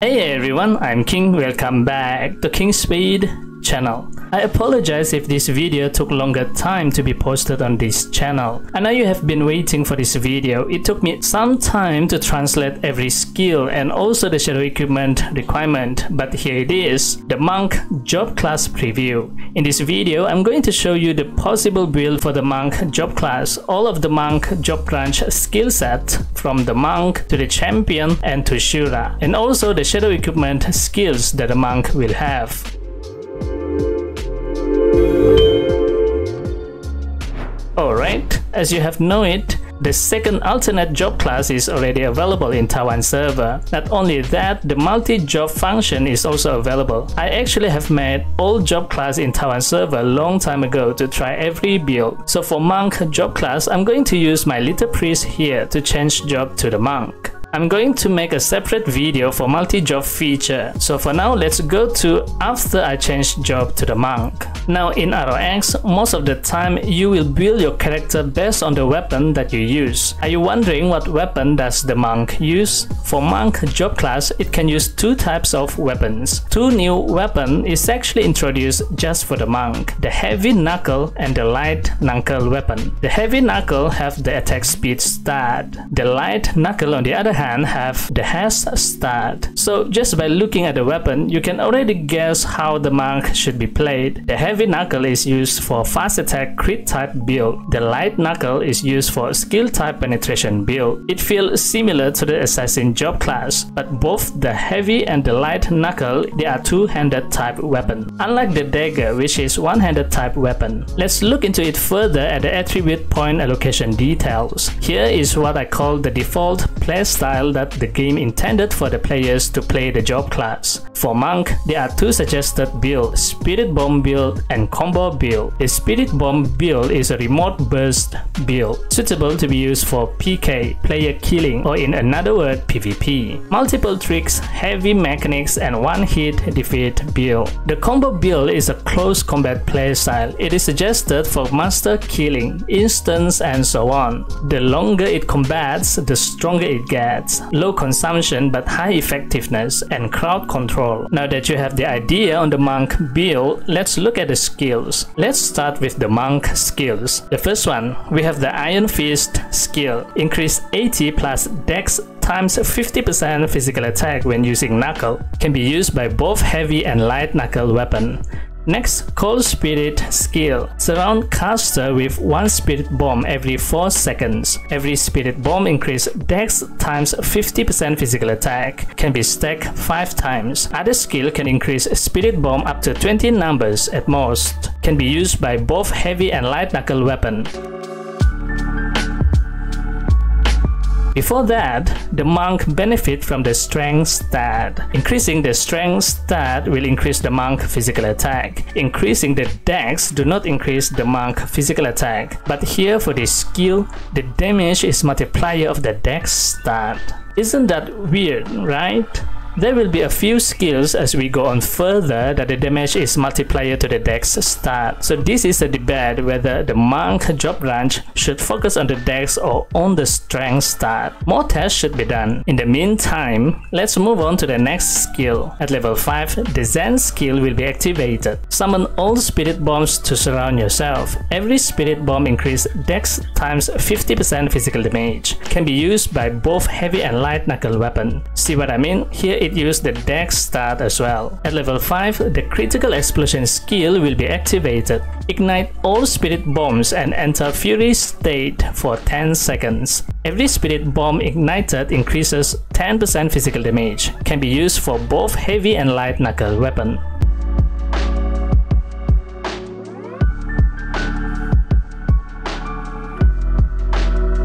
Hey everyone, I'm King. Welcome back to King Spade channel. I apologize if this video took longer time to be posted on this channel. I know you have been waiting for this video. It took me some time to translate every skill and also the shadow equipment requirement, but here it is, the monk job class preview. In this video, I'm going to show you the possible build for the monk job class, all of the monk job branch skill set from the monk to the champion and to Shura, and also the shadow equipment skills that the monk will have. Alright, as you have known it, the second alternate job class is already available in Taiwan server. Not only that, the multi-job function is also available. I actually have made all job class in Taiwan server a long time ago to try every build. So for monk job class, I'm going to use my little priest here to change job to the monk. I'm going to make a separate video for multi-job feature. So for now, let's go to after I change job to the monk. Now in ROX, most of the time you will build your character based on the weapon that you use. Are you wondering what weapon does the monk use? For monk job class, it can use two types of weapons. Two new weapons is actually introduced just for the monk: the heavy knuckle and the light knuckle weapon. The heavy knuckle have the attack speed stat. The light knuckle on the other hand have the haste stat. So just by looking at the weapon, you can already guess how the monk should be played. The heavy knuckle is used for fast attack crit type build. The light knuckle is used for skill type penetration build. It feels similar to the assassin job class, but both the heavy and the light knuckle, they are two-handed type weapon, unlike the dagger, which is one-handed type weapon. Let's look into it further at the attribute point allocation details. Here is what I call the default playstyle that the game intended for the players to play the job class. For monk, there are two suggested builds: spirit bomb build and combo build. The spirit bomb build is a remote burst build, suitable to be used for PK, player killing, or in another word, PvP. Multiple tricks, heavy mechanics, and one-hit defeat build. The combo build is a close combat playstyle. It is suggested for master killing, instance, and so on. The longer it combats, the stronger it gets. Low consumption but high effectiveness and crowd control. Now that you have the idea on the monk build, let's look at the skills. Let's start with the monk skills. The first one, we have the Iron Fist skill. Increase 80 plus dex times 50% physical attack when using knuckle. Can be used by both heavy and light knuckle weapon. Next, Cold Spirit skill. Surround caster with one spirit bomb every 4 seconds. Every spirit bomb increase dex times 50% physical attack. Can be stacked 5 times. Other skill can increase spirit bomb up to 20 numbers at most. Can be used by both heavy and light knuckle weapon. Before that, the monk benefit from the strength stat. Increasing the strength stat will increase the monk physical attack. Increasing the dex do not increase the monk physical attack. But here for this skill, the damage is multiplier of the dex stat. Isn't that weird, right? There will be a few skills as we go on further that the damage is multiplier to the dex stat. So this is a debate whether the monk job branch should focus on the dex or on the strength stat. More tests should be done. In the meantime, let's move on to the next skill. At level 5, the Zen skill will be activated. Summon all spirit bombs to surround yourself. Every spirit bomb increase dex times 50% physical damage. Can be used by both heavy and light knuckle weapon. See what I mean? Here it uses the dex stat as well. At level 5, the critical explosion skill will be activated. Ignite all spirit bombs and enter fury state for 10 seconds. Every spirit bomb ignited increases 10% physical damage. Can be used for both heavy and light knuckle weapon.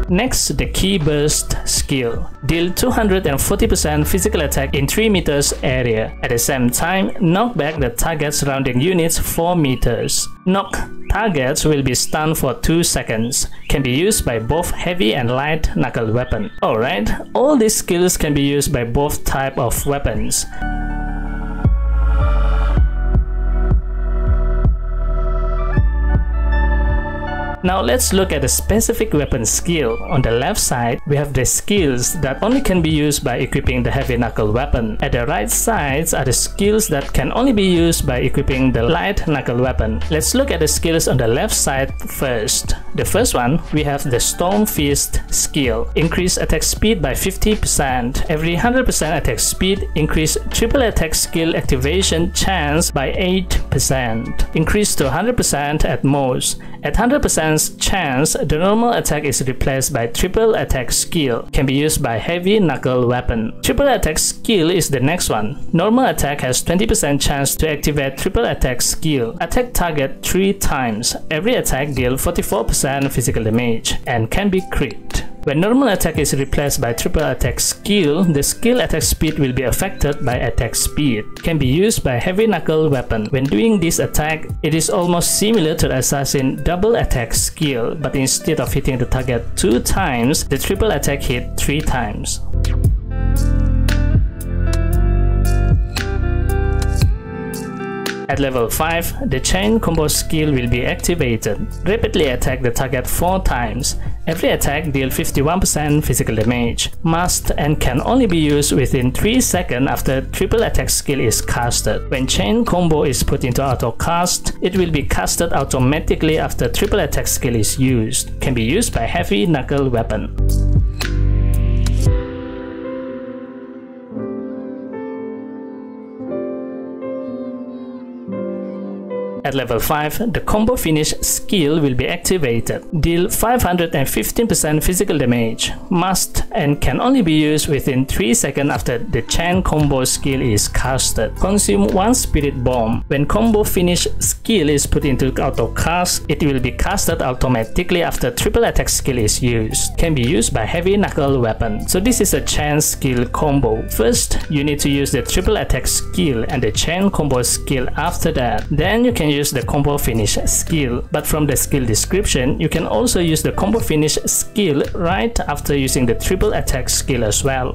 Next, the Key Burst skill. Deal 240% physical attack in 3 meters area. At the same time, knock back the target surrounding units 4 meters. Knock targets will be stunned for 2 seconds. Can be used by both heavy and light knuckle weapon. Alright, all these skills can be used by both type of weapons. Now let's look at the specific weapon skill. On the left side, we have the skills that only can be used by equipping the heavy knuckle weapon. At the right sides are the skills that can only be used by equipping the light knuckle weapon. Let's look at the skills on the left side first. The first one, we have the Storm Fist skill. Increase attack speed by 50%. Every 100% attack speed, increase triple attack skill activation chance by 8%. Increase to 100% at most. At 100% chance, the normal attack is replaced by triple attack skill. Can be used by heavy knuckle weapon. Triple attack skill is the next one. Normal attack has 20% chance to activate triple attack skill. Attack target 3 times. Every attack deals 44% physical damage and can be crit. When normal attack is replaced by triple attack skill, the skill attack speed will be affected by attack speed. Can be used by heavy knuckle weapon. When doing this attack, it is almost similar to the assassin double attack skill, but instead of hitting the target 2 times, the triple attack hit 3 times. At level 5, the chain combo skill will be activated. Rapidly attack the target 4 times. Every attack deals 51% physical damage. Must and can only be used within 3 seconds after triple attack skill is casted. When chain combo is put into auto cast, it will be casted automatically after triple attack skill is used. Can be used by heavy knuckle weapon. At level 5, the combo finish skill will be activated. Deal 515% physical damage. Must and can only be used within 3 seconds after the chain combo skill is casted. Consume 1 spirit bomb. When combo finish skill is put into auto cast, it will be casted automatically after triple attack skill is used. Can be used by heavy knuckle weapon. So this is a chain skill combo. First, you need to use the triple attack skill and the chain combo skill after that. Then you can use the combo finish skill, but from the skill description, you can also use the combo finish skill right after using the triple attack skill as well.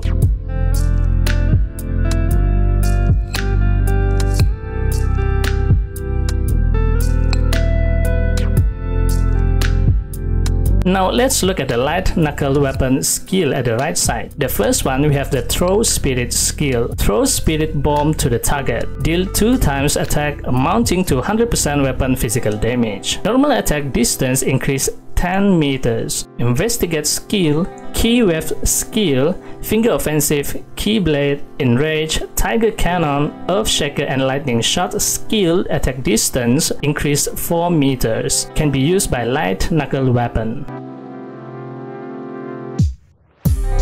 Now let's look at the light knuckle weapon skill at the right side. The first one, we have the Throw Spirit skill. Throw Spirit Bomb to the target. Deal 2 times attack amounting to 100% weapon physical damage. Normal attack distance increase 10 meters. Investigate skill, Key Wave skill, Finger Offensive, Keyblade, Enrage, Tiger Cannon, Earthshaker and Lightning Shot skill attack distance increase 4 meters. Can be used by light knuckle weapon.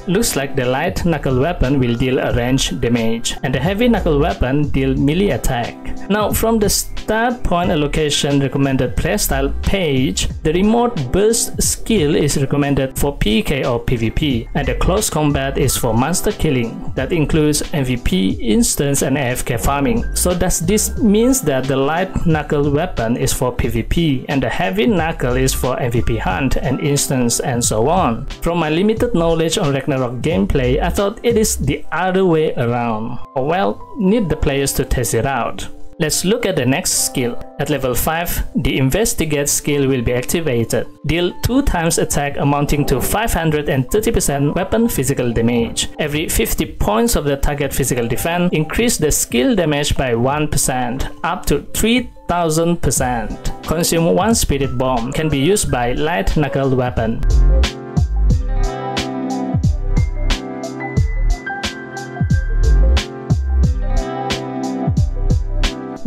Looks like the light knuckle weapon will deal a range damage, and the heavy knuckle weapon deal melee attack. Now from the start point allocation recommended playstyle page, the remote burst skill is recommended for PK or PvP, and the close combat is for monster killing. That includes MVP, instance and AFK farming. So does this means that the light knuckle weapon is for PvP and the heavy knuckle is for MVP hunt and instance and so on? From my limited knowledge on Ragnarok gameplay, I thought it is the other way around. Well, need the players to test it out. Let's look at the next skill. At level 5, the Investigate skill will be activated. Deal 2 times attack amounting to 530% weapon physical damage. Every 50 points of the target physical defense, increase the skill damage by 1%, up to 3000%. Consume 1 Spirit Bomb. Can be used by light knuckle weapon.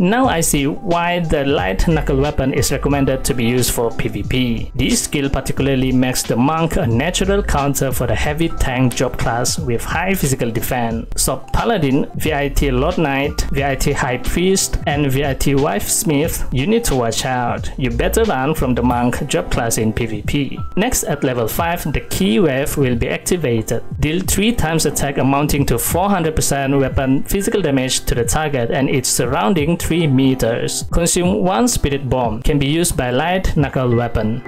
Now I see why the light knuckle weapon is recommended to be used for PvP. This skill particularly makes the monk a natural counter for the heavy tank job class with high physical defense. So Paladin, VIT Lord Knight, VIT High Priest, and VIT Wife Smith, you need to watch out. You better run from the monk job class in PvP. Next, at level 5, the Key Wave will be activated. Deal 3 times attack amounting to 400% weapon physical damage to the target and its surrounding 3 meters. Consume 1 Spirit Bomb. Can be used by light knuckle weapon.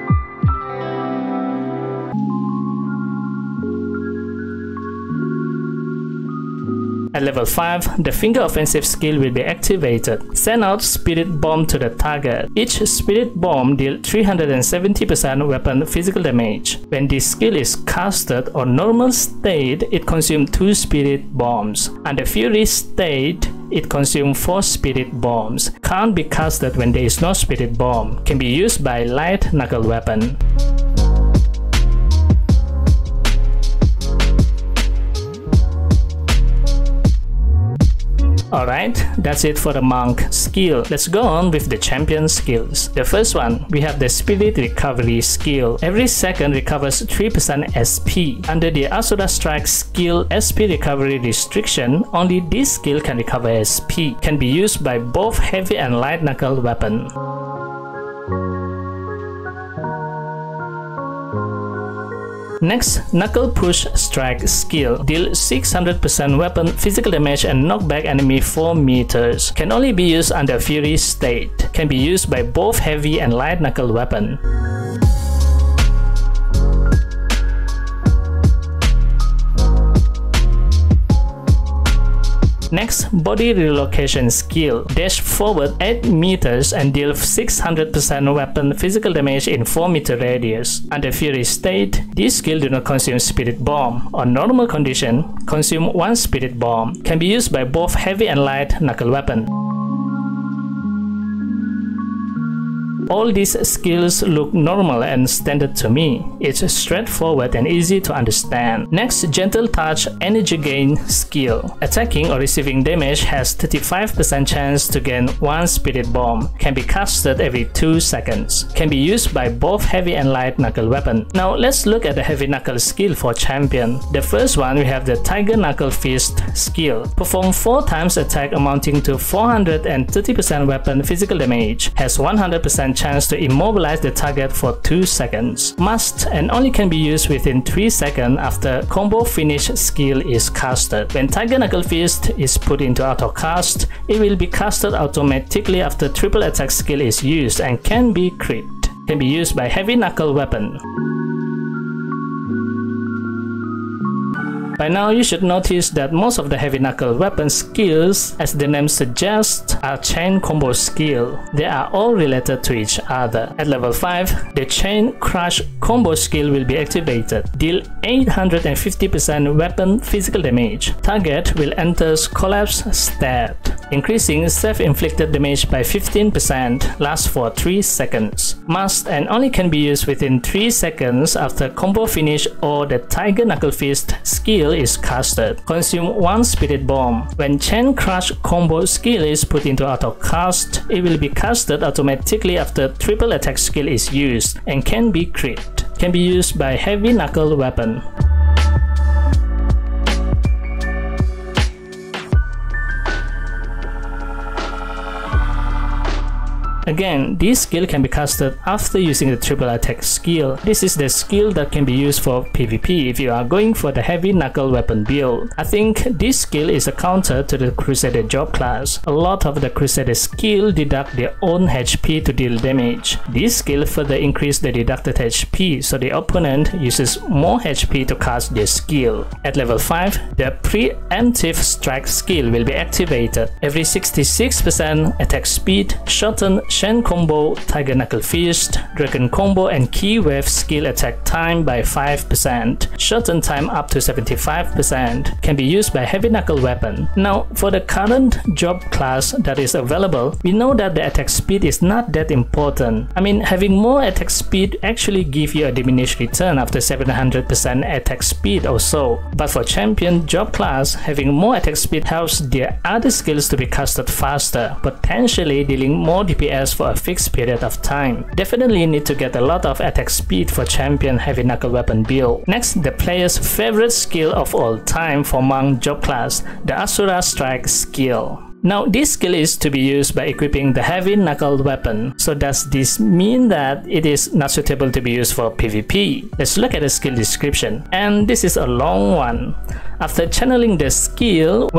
At level 5, the finger offensive skill will be activated. Send out Spirit Bomb to the target. Each Spirit Bomb deals 370% weapon physical damage. When this skill is casted on normal state, it consumes 2 Spirit Bombs. Under Fury state, it consumes 4 Spirit Bombs. Can't be casted when there is no Spirit Bomb. Can be used by light knuckle weapon. Alright, that's it for the monk skill. Let's go on with the champion skills. The first one, we have the Spirit Recovery skill. Every second recovers 3% SP. Under the Asura Strike skill SP recovery restriction, only this skill can recover SP. Can be used by both heavy and light knuckle weapon. Next, Knuckle Push Strike skill. Deal 600% weapon physical damage and knock back enemy 4 meters. Can only be used under Fury state. Can be used by both heavy and light knuckle weapon. Next, Body Relocation skill. Dash forward 8 meters and deal 600% weapon physical damage in 4 meter radius. Under Fury state, this skill do not consume Spirit Bomb. On normal condition, consume 1 Spirit Bomb. Can be used by both heavy and light knuckle weapon. All these skills look normal and standard to me. It's straightforward and easy to understand. Next, Gentle Touch Energy Gain skill. Attacking or receiving damage has 35% chance to gain 1 Spirit Bomb. Can be casted every 2 seconds. Can be used by both heavy and light knuckle weapon. Now let's look at the heavy knuckle skill for champion. The first one, we have the Tiger Knuckle Fist skill. Perform 4 times attack amounting to 430% weapon physical damage. Has 100% chance to immobilize the target for 2 seconds. Must and only can be used within 3 seconds after combo finish skill is casted. When Tiger Knuckle Fist is put into auto cast, it will be casted automatically after triple attack skill is used and can be crit. Can be used by heavy knuckle weapon. By now, you should notice that most of the heavy knuckle weapon skills, as the name suggests, are chain combo skill. They are all related to each other. At level 5, the Chain Crush combo skill will be activated. Deal 850% weapon physical damage. Target will enter collapse state, increasing self-inflicted damage by 15%, lasts for 3 seconds. Must and only can be used within 3 seconds after combo finish or the Tiger Knuckle Fist skill is casted. Consume 1 Spirit Bomb. When Chain Crush combo skill is put into auto cast, it will be casted automatically after triple attack skill is used and can be crit. Can be used by heavy knuckle weapon. Again, this skill can be casted after using the triple attack skill. This is the skill that can be used for PvP if you are going for the heavy knuckle weapon build. I think this skill is a counter to the Crusader job class. A lot of the Crusader skill deduct their own HP to deal damage. This skill further increases the deducted HP, so the opponent uses more HP to cast their skill. At level 5, the Preemptive Strike skill will be activated. Every 66% attack speed, shorten Shen combo, Tiger Knuckle Fist, Dragon combo and Key Wave skill attack time by 5%. Shorten time up to 75%. Can be used by heavy knuckle weapon. Now, for the current job class that is available, we know that the attack speed is not that important. I mean, having more attack speed actually gives you a diminished return after 700% attack speed or so. But for champion job class, having more attack speed helps their other skills to be casted faster, potentially dealing more DPS for a fixed period of time. Definitely need to get a lot of attack speed for champion heavy knuckle weapon build. Next, the player's favorite skill of all time for monk job class, the Asura Strike skill. Now this skill is to be used by equipping the heavy knuckle weapon. So does this mean that it is not suitable to be used for PvP? Let's look at the skill description, and this is a long one. After channeling the skill,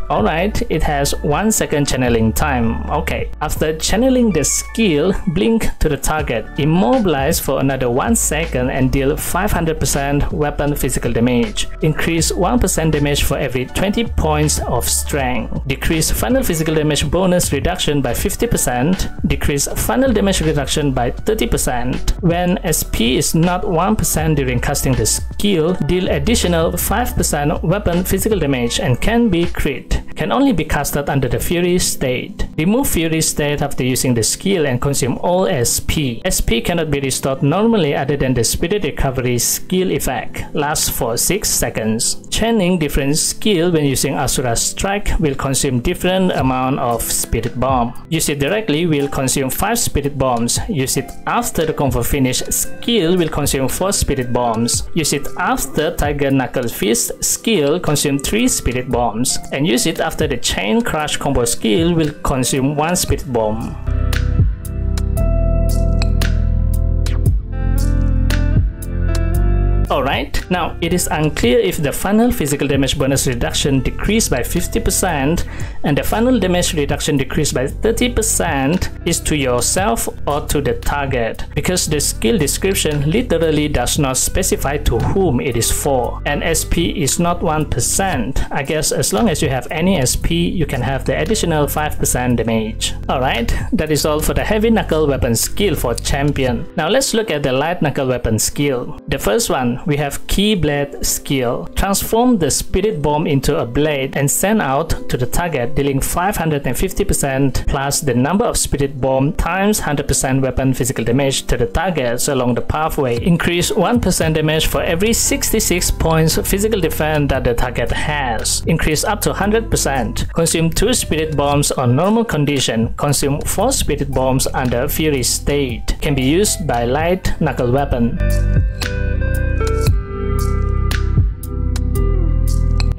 alright, it has 1 second channeling time. Okay, after channeling the skill, blink to the target, immobilize for another 1 second and deal 500% weapon physical damage. Increase 1% damage for every 20 points of strength. Decrease final physical damage bonus reduction by 50%. Decrease final damage reduction by 30%. When SP is not 1% during casting the skill, deal additional 5% weapon physical damage and can be crit. Can only be casted under the Fury state. Remove Fury state after using the skill and consume all SP. SP cannot be restored normally other than the Spirit Recovery skill effect. Lasts for 6 seconds. Chaining different skill when using Asura Strike will consume different amount of Spirit Bomb. Use it directly will consume 5 Spirit Bombs. Use it after the combo finish skill will consume 4 Spirit Bombs. Use it after Tiger Knuckle Fist skill consume 3 Spirit Bombs. And use it after the Chain Crush combo skill will consume 1 Spirit Bomb. Alright, now it is unclear if the final physical damage bonus reduction decreased by 50% and the final damage reduction decreased by 30% is to yourself or to the target, because the skill description literally does not specify to whom it is for, and SP is not 1%. I guess as long as you have any SP, you can have the additional 5% damage. Alright, that is all for the heavy knuckle weapon skill for champion. Now let's look at the light knuckle weapon skill. The first one, we have Keyblade skill. Transform the Spirit Bomb into a blade and send out to the target, dealing 550% plus the number of Spirit Bomb times 100% weapon physical damage to the targets along the pathway. Increase 1% damage for every 66 points physical defense that the target has. Increase up to 100%. Consume 2 Spirit Bombs on normal condition. Consume 4 Spirit Bombs under Fury state. Can be used by light knuckle weapon.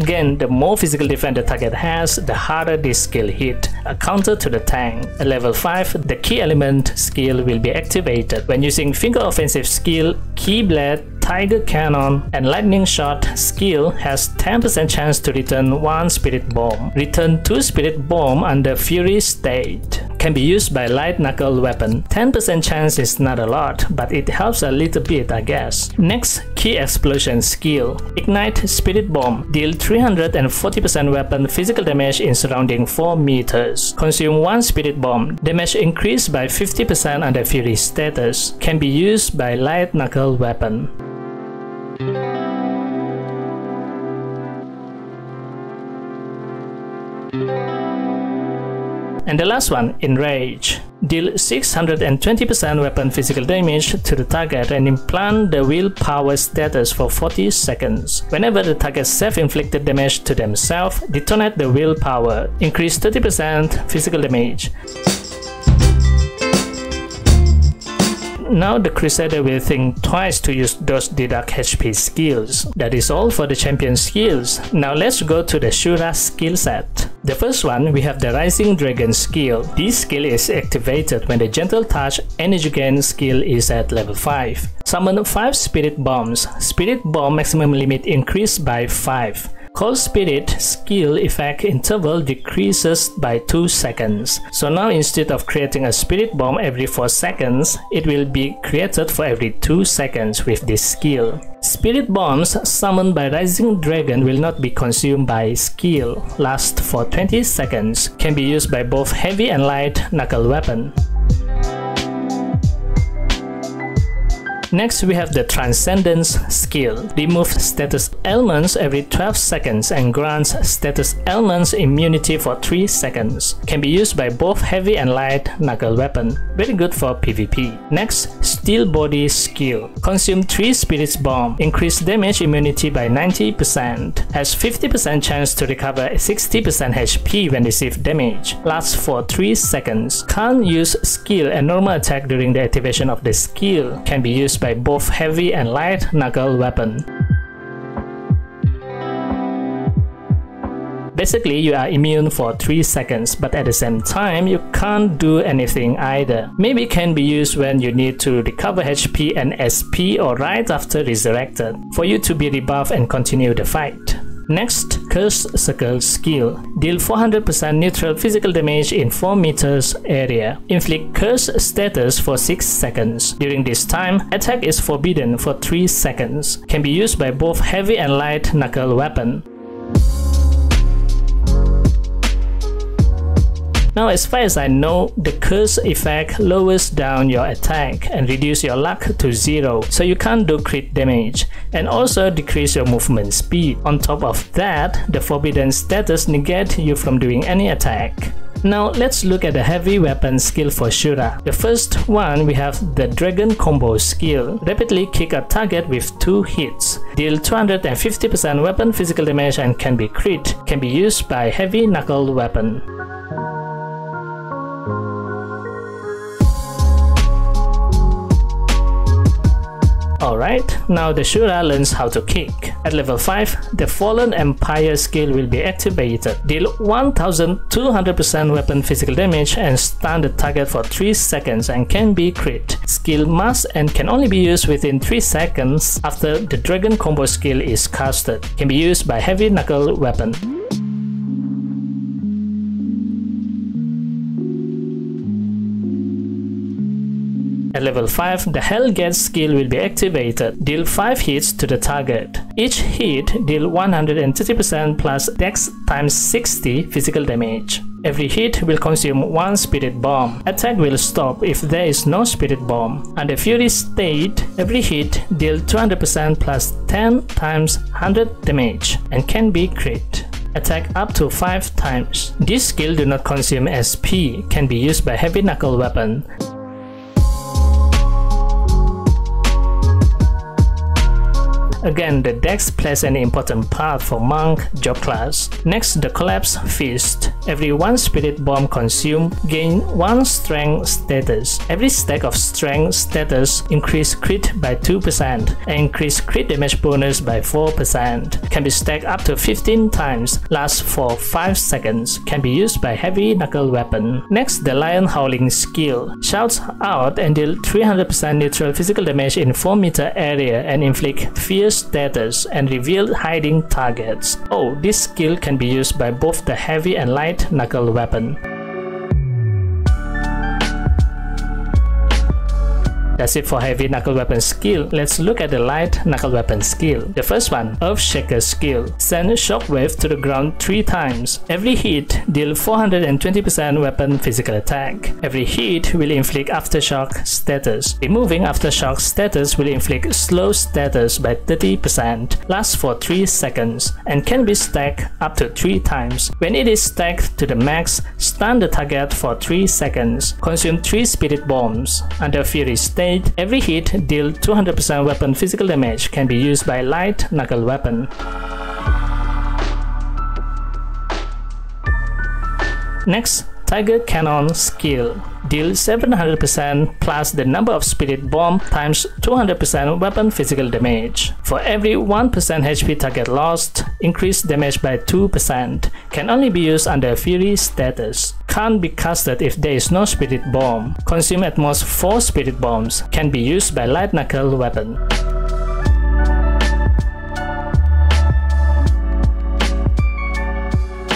Again, the more physical defense the target has, the harder this skill hit. A counter to the tank. At level 5, the key element skill will be activated. When using finger offensive skill, Keyblade, Tiger Cannon, and Lightning Shot skill has 10% chance to return 1 Spirit Bomb. Return 2 Spirit Bomb under Fury state. Can be used by light knuckle weapon. 10% chance is not a lot, but it helps a little bit, I guess. Next, Key Explosion skill. Ignite Spirit Bomb. Deal 340% weapon physical damage in surrounding 4 meters. Consume 1 Spirit Bomb. Damage increased by 50% under Fury status. Can be used by light knuckle weapon. And the last one, Enrage. Deal 620% weapon physical damage to the target and implant the willpower status for 40 seconds. Whenever the target self-inflicted damage to themselves, detonate the willpower. Increase 30% physical damage. Now the Crusader will think twice to use those deduct HP skills. That is all for the champion skills. Now let's go to the Shura skill set. The first one, we have the Rising Dragon skill. This skill is activated when the Gentle Touch Energy Gain skill is at level 5. Summon 5 Spirit Bombs. Spirit Bomb maximum limit increased by 5. Cold Spirit skill effect interval decreases by 2 seconds. So now instead of creating a Spirit Bomb every 4 seconds, it will be created for every 2 seconds with this skill. Spirit Bombs summoned by Rising Dragon will not be consumed by skill. Last for 20 seconds. Can be used by both heavy and light knuckle weapon. Next, we have the Transcendence skill. Remove status ailments every 12 seconds and grants status ailments immunity for 3 seconds. Can be used by both heavy and light knuckle weapon. Very good for PvP. Next, Steel Body skill. Consume 3 Spirit Bomb. Increase damage immunity by 90%. Has 50% chance to recover 60% HP when receive damage. Lasts for 3 seconds. Can't use skill and normal attack during the activation of the skill. Can be used by both heavy and light knuckle weapon. Basically, you are immune for 3 seconds, but at the same time, you can't do anything either. Maybe can be used when you need to recover HP and SP or right after resurrected, for you to be rebuffed and continue the fight. Next, Curse Circle skill. Deal 400% neutral physical damage in 4 meters area. Inflict Curse status for 6 seconds. During this time, attack is forbidden for 3 seconds. Can be used by both heavy and light knuckle weapon. Now, as far as I know, the curse effect lowers down your attack and reduce your luck to 0, so you can't do crit damage, and also decrease your movement speed. On top of that, the forbidden status negates you from doing any attack. Now let's look at the heavy weapon skill for Shura. The first one, we have the Dragon Combo skill. Rapidly kick a target with 2 hits. Deal 250% weapon physical damage and can be crit. Can be used by heavy knuckle weapon. Alright, now the Shura learns how to kick. At level 5, the Fallen Empire skill will be activated. Deal 1200% weapon physical damage and stun the target for 3 seconds and can be crit. Skill must and can only be used within 3 seconds after the Dragon Combo skill is casted. Can be used by heavy knuckle weapon. At level 5, the Hellgate skill will be activated. Deal 5 hits to the target. Each hit deal 130% plus dex times 60 physical damage. Every hit will consume 1 spirit bomb. Attack will stop if there is no spirit bomb. Under Fury state, every hit deal 200% plus 10 times 100 damage and can be crit. Attack up to 5 times. This skill do not consume SP, can be used by heavy knuckle weapon. Again, the dex plays an important part for monk job class. Next, the Collapse Fist. Every 1 spirit bomb consumed, gain 1 strength status. Every stack of strength status increase crit by 2% and increase crit damage bonus by 4%. Can be stacked up to 15 times, lasts for 5 seconds, can be used by heavy knuckle weapon. Next, the Lion Howling skill. Shouts out and deal 300% neutral physical damage in 4 meter area and inflict fear status and reveal hiding targets. Oh, this skill can be used by both the heavy and light knuckle weapon. That's it for heavy knuckle weapon skill. Let's look at the light knuckle weapon skill. The first one, Earthshaker skill. Send shockwave to the ground 3 times. Every hit deal 420% weapon physical attack. Every hit will inflict aftershock status. Removing aftershock status will inflict slow status by 30%. Lasts for 3 seconds and can be stacked up to 3 times. When it is stacked to the max, stun the target for 3 seconds. Consume 3 spirit bombs. Under Fury state, every hit deal 200% weapon physical damage, can be used by light knuckle weapon. Next, Tiger Cannon skill. Deal 700% plus the number of spirit bomb times 200% weapon physical damage. For every 1% HP target lost, increase damage by 2%. Can only be used under Fury status. Can't be casted if there is no spirit bomb. Consume at most 4 spirit bombs. Can be used by light knuckle weapon.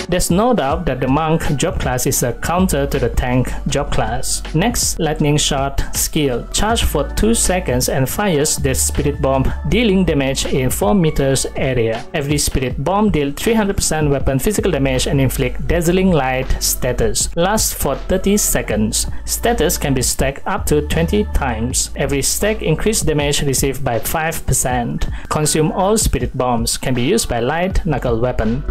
There's no doubt that the monk job class is a counter to the tank job class. Next, lightning shot skill. Charge for 2 seconds and fires the spirit bomb, dealing damage in 4 meters area. Every spirit bomb deals 300% weapon physical damage and inflict dazzling light status. Lasts for 30 seconds. Status can be stacked up to 20 times. Every stack increase damage received by 5%. Consume all spirit bombs. Can be used by light knuckle weapon.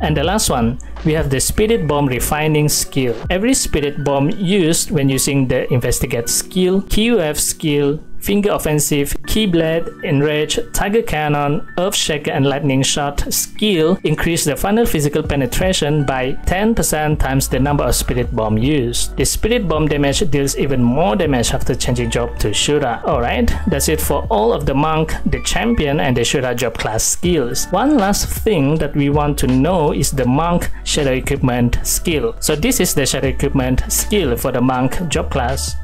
And the last one, we have the Spirit Bomb Refining skill. Every Spirit Bomb used when using the Investigate skill, QF skill, Finger Offensive, Keyblade, Enrage, Tiger Cannon, Earthshaker, and Lightning Shot skill increase the final physical penetration by 10% times the number of Spirit Bomb used. The Spirit Bomb damage deals even more damage after changing job to Shura. Alright, that's it for all of the Monk, the Champion, and the Shura job class skills. One last thing that we want to know is the Monk Shadow Equipment skill. So this is the Shadow Equipment skill for the Monk job class.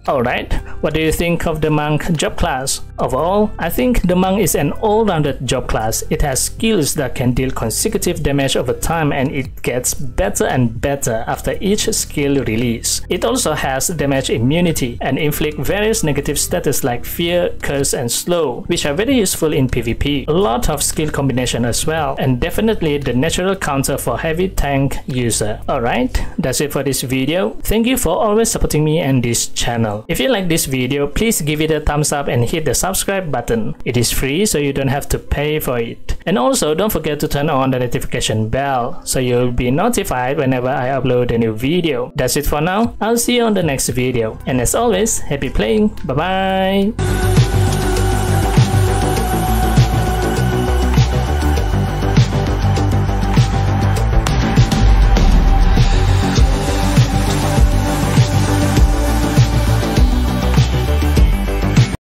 Alright, what do you think of the monk job class? Overall, I think the monk is an all-rounded job class. It has skills that can deal consecutive damage over time, and it gets better and better after each skill release. It also has damage immunity and inflict various negative status like fear, curse, and slow, which are very useful in PvP. A lot of skill combination as well, and definitely the natural counter for heavy tank user. Alright, that's it for this video. Thank you for always supporting me and this channel. If you like this video, please give it a thumbs up and hit the subscribe button. It is free, so you don't have to pay for it. And also don't forget to turn on the notification bell so you'll be notified whenever I upload a new video. That's it for now. I'll see you on the next video. And as always, happy playing. Bye bye.